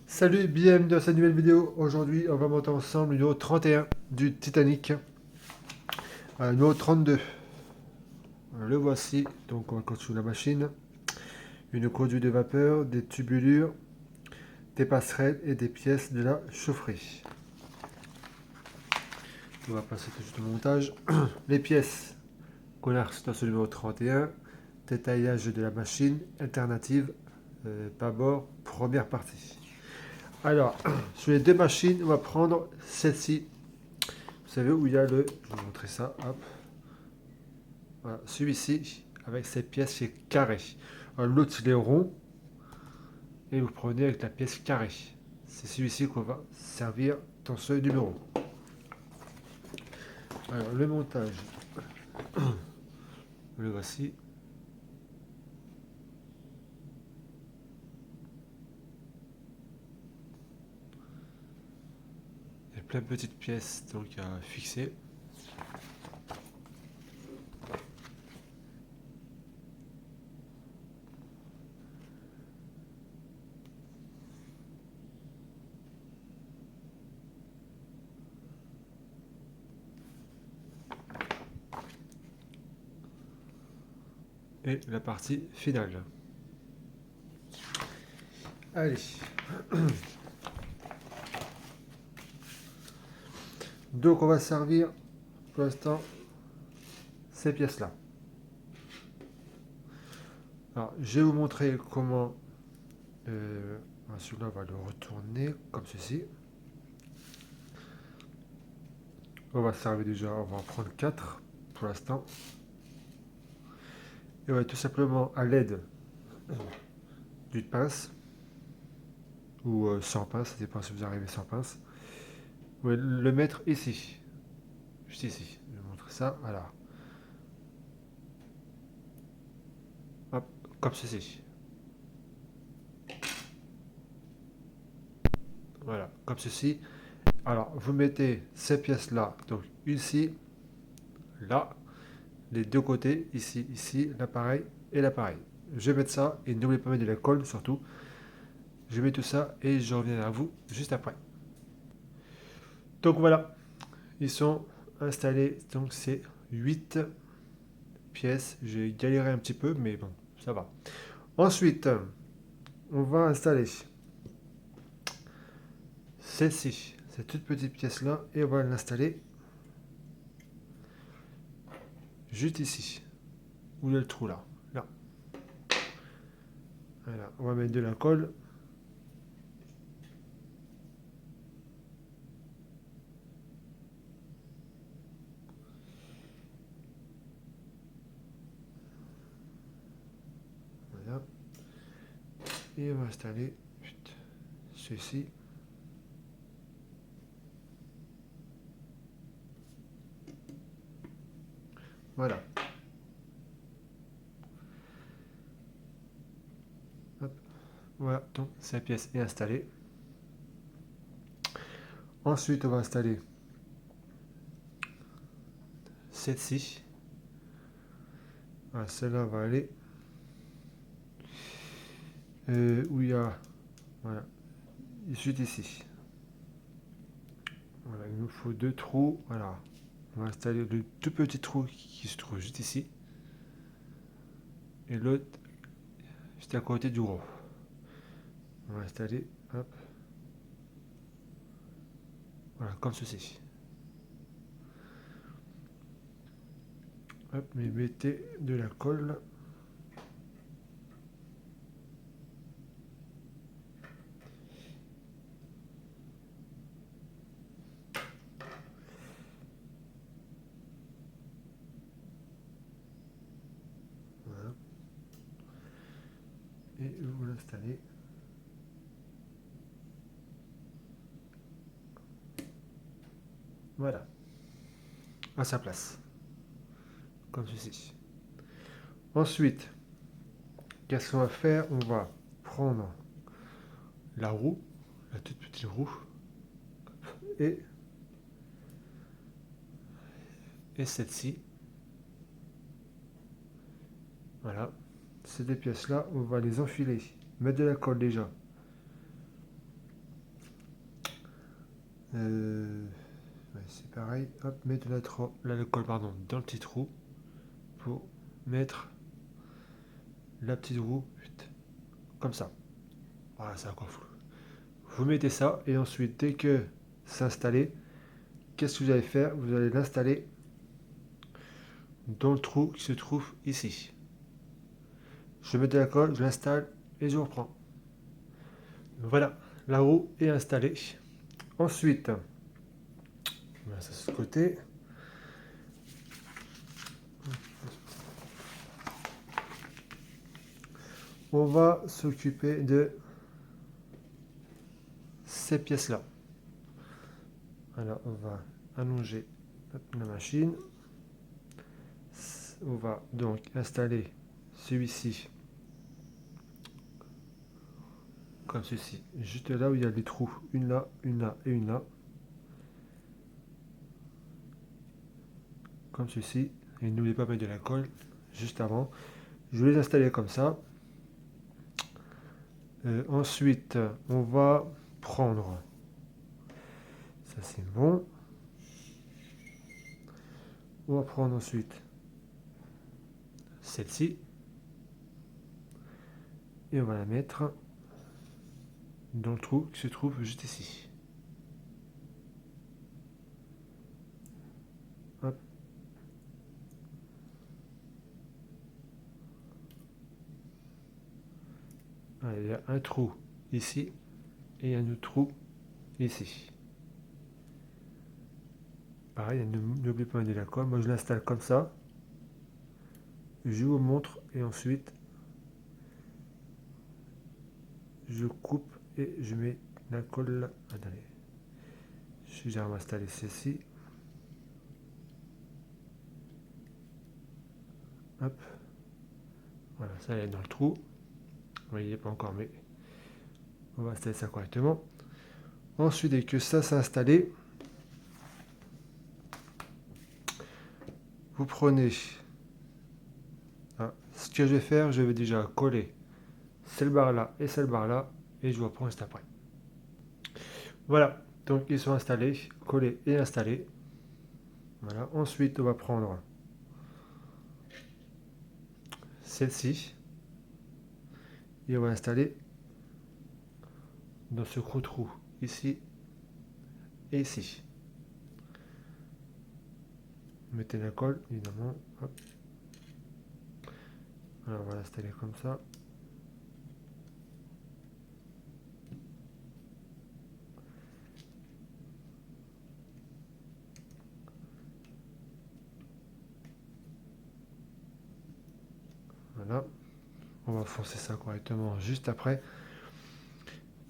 Salut, bienvenue dans cette nouvelle vidéo. Aujourd'hui, on va monter ensemble le numéro 31 du Titanic. Numéro 32. Le voici. Donc, on va continuer la machine. Une conduite de vapeur, des tubulures, des passerelles et des pièces de la chaufferie. On va passer tout de suite au montage. Les pièces qu'on a reçues dans ce numéro 31. Détaillage de la machine, alternative, pas bord, première partie. Alors, sur les deux machines, on va prendre celle-ci. Vous savez où il y a le... Je vais vous montrer ça. Hop. Voilà, celui-ci, avec cette pièce qui est carrée. L'autre, il est rond. Et vous prenez avec la pièce carrée. C'est celui-ci qu'on va servir dans ce numéro. Alors, le montage. Le voici. Il y a plein de petites pièces donc à fixer. Et la partie finale. Allez. Donc on va servir pour l'instant ces pièces-là. Alors je vais vous montrer comment celui-là on va le retourner comme ceci. On va servir déjà, on va en prendre 4 pour l'instant. Et on va tout simplement à l'aide d'une pince ou sans pince, ça dépend si vous arrivez sans pince. Vous pouvez le mettre ici, juste ici. Je vais vous montrer ça, voilà. Hop, comme ceci. Voilà, comme ceci. Alors, vous mettez ces pièces-là, donc ici, là, les deux côtés, ici, ici, l'appareil et l'appareil. Je vais mettre ça et n'oubliez pas de mettre de la colle surtout. Je mets tout ça et je reviens à vous juste après. Donc voilà, ils sont installés, donc c'est 8 pièces. J'ai galéré un petit peu, mais bon, ça va. Ensuite, on va installer celle-ci, cette toute petite pièce-là, et on va l'installer juste ici, où il y a le trou là. Là. Voilà, on va mettre de la colle. Voilà. Et on va installer ceci. Voilà. Hop. Voilà, donc cette pièce est installée. Ensuite, on va installer celle-ci. Voilà, celle-là va aller où il y a, voilà, juste ici. Voilà, il nous faut deux trous. Voilà, on va installer le tout petit trou qui se trouve juste ici. Et l'autre juste à côté du gros. On va installer, hop, voilà, comme ceci. Hop, mais mettez de la colle. Voilà. Et vous l'installez. Voilà, à sa place. Comme ceci. Ensuite, qu'est-ce qu'on va faire? On va prendre la roue, la toute petite roue, et, et celle-ci. Voilà. Ces deux pièces-là, on va les enfiler. Mettre de la colle déjà. Ouais, c'est pareil. Hop, mettre la colle pardon, dans le petit trou pour mettre la petite roue comme ça. Voilà, c'est encore flou. Vous mettez ça et ensuite, dès que c'est installé, qu'est-ce que vous allez faire? Vous allez l'installer dans le trou qui se trouve ici. Je mets de la colle, je l'installe et je reprends. Voilà, la roue est installée. Ensuite, on met ça de ce côté. On va s'occuper de ces pièces-là. Alors, on va allonger la machine. On va donc installer celui-ci comme ceci, juste là où il y a des trous, une là et une là, comme ceci. Et n'oubliez pas de mettre de la colle juste avant. Je vais les installer comme ça. Ensuite, on va prendre, ça c'est bon. On va prendre ensuite celle-ci et on va la mettre dans le trou qui se trouve juste ici. Hop. Allez, il y a un trou ici et un autre trou ici. Pareil, n'oubliez pas de la colle. Moi je l'installe comme ça. Je vous montre et ensuite je coupe et je mets la colle. Attendez. Je vais installer ceci. Hop. Voilà, ça est dans le trou. Vous voyez pas encore, mais on va installer ça correctement. Ensuite, dès que ça s'est installé, vous prenez. Ce que je vais faire, je vais déjà coller cette barre là et cette barre là, et je vous reprends juste après. Voilà, donc ils sont installés, collés et installés. Voilà, ensuite on va prendre celle-ci et on va l'installer dans ce gros trou ici et ici. Mettez la colle évidemment. Hop. Alors on va l'installer comme ça. Voilà, on va foncer ça correctement juste après,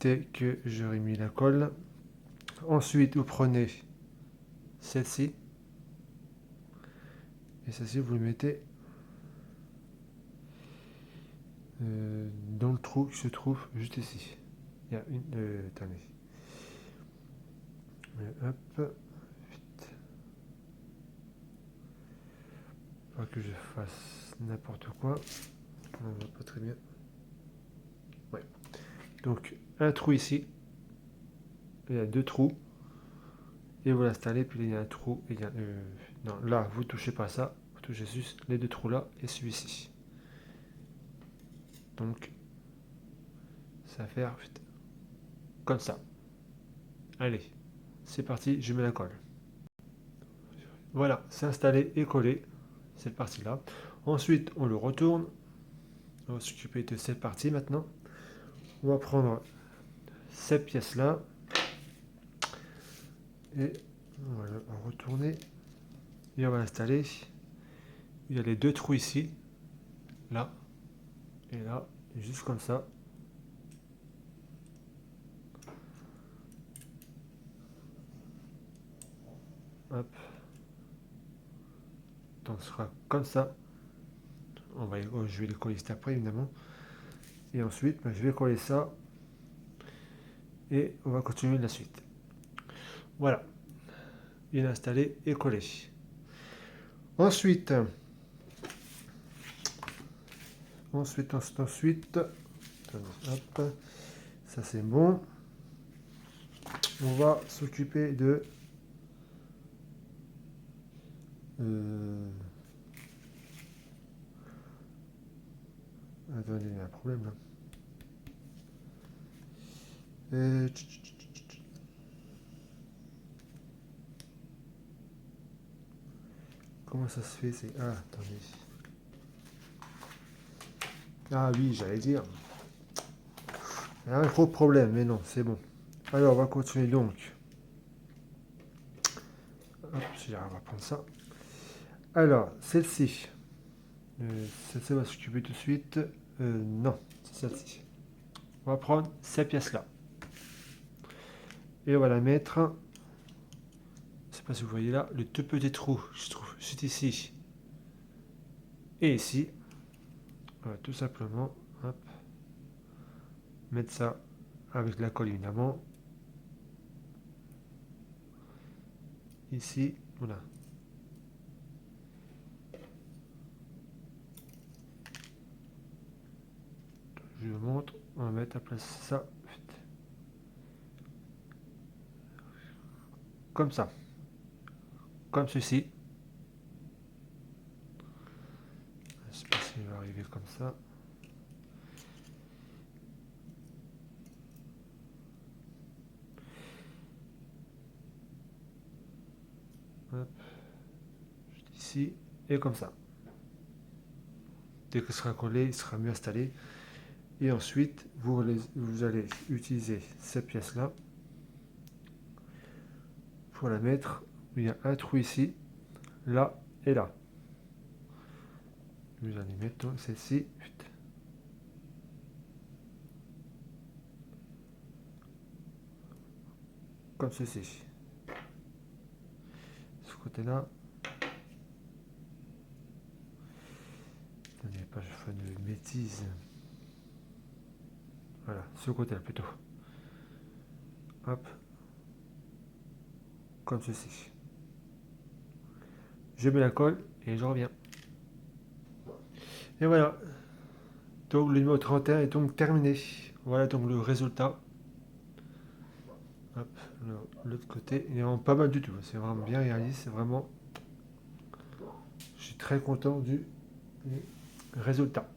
dès que j'aurai mis la colle. Ensuite, vous prenez celle-ci et celle-ci, vous le mettez dans le trou qui se trouve juste ici. Il y a une. Attendez. Hop. Vite. Pas que je fasse n'importe quoi. On voit pas très bien. Ouais. Donc, un trou ici. Il y a deux trous. Et vous l'installez. Puis il y a un trou. Et il y a, non, là, vous touchez pas ça. Vous touchez juste les deux trous là et celui-ci. Donc, ça va faire comme ça. Allez, c'est parti, je mets la colle. Voilà, c'est installé et collé, cette partie-là. Ensuite, on le retourne. On va s'occuper de cette partie maintenant. On va prendre cette pièce-là. Et on va le retourner. Et on va l'installer. Il y a les deux trous ici. Là. Et là. Et juste comme ça. Hop. Donc ce sera comme ça. Je vais les coller juste après évidemment. Et ensuite, je vais coller ça. Et on va continuer la suite. Voilà. Il est installé et collé. Ensuite, hop, ça c'est bon. on va s'occuper de... Attendez, il y a un problème là. Comment ça se fait? C'est... Ah, attendez. Ah oui, j'allais dire. Il y a un gros problème, mais non, c'est bon. Alors, on va continuer donc. Hop, on va prendre ça. Alors, celle-ci. Celle-ci va s'occuper tout de suite. Non, c'est celle-ci. On va prendre cette pièce-là. Et on va la mettre. Je ne sais pas si vous voyez là, le tout petit trou, je trouve, c'est ici. Et ici. On va tout simplement, hop, mettre ça avec la colle évidemment. Ici, voilà. Je vous montre, on va mettre à place ça. Comme ça. Comme ceci. Je ne sais pas s'il va arriver comme ça. Hop. Ici et comme ça. Dès que ce sera collé, il sera mieux installé. Et ensuite, vous allez utiliser cette pièce-là pour la mettre. Il y a un trou ici, là et là. Vous allez mettre donc celle-ci. Comme ceci. Ce côté-là. Attendez, pas je fais une bêtise. Voilà, ce côté-là plutôt. Hop. Comme ceci. Je mets la colle et je reviens. Et voilà. Donc le numéro 31 est donc terminé. Voilà donc le résultat. Hop, l'autre côté. Il est vraiment pas mal du tout. C'est vraiment bien réalisé. C'est vraiment... Je suis très content du résultat.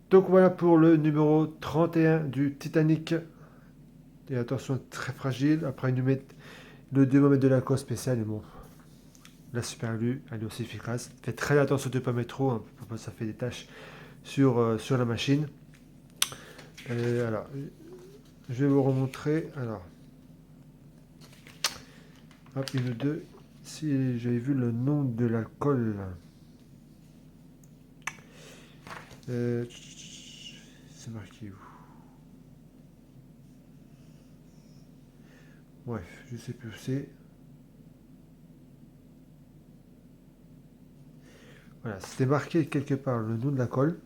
Donc voilà pour le numéro 31 du Titanic. Et attention, très fragile. Après, ils nous mettent le 2 mm de la colle spéciale. Et bon, la super glue, elle est aussi efficace. Faites très attention de ne pas mettre trop, hein, ça fait des taches sur la machine. Et alors, je vais vous remontrer. Alors, hop, une deux. Si j'avais vu le nom de la colle. C'est marqué où? Bref, je sais plus où c'est. Voilà, c'était marqué quelque part le nom de la colle.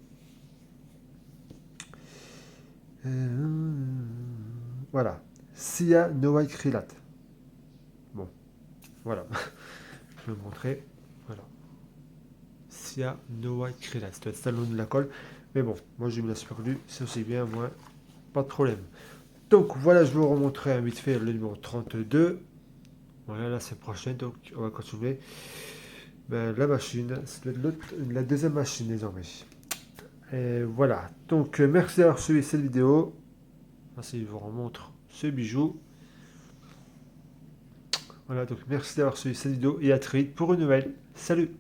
Voilà, cyanocrylate. Bon, voilà, je vais vous montrer. Voilà, cyanocrylate. Ça doit être ça le nom de la colle. Mais bon, moi j'ai mis la super glue, c'est aussi bien, moi, pas de problème. Donc voilà, je vais vous remontrer un vite fait le numéro 32. Voilà, la semaine prochaine, donc on va continuer. La machine, c'est la deuxième machine désormais. Et voilà, donc merci d'avoir suivi cette vidéo. Merci, je vous remontre ce bijou. Voilà, donc merci d'avoir suivi cette vidéo et à très vite pour une nouvelle. Salut!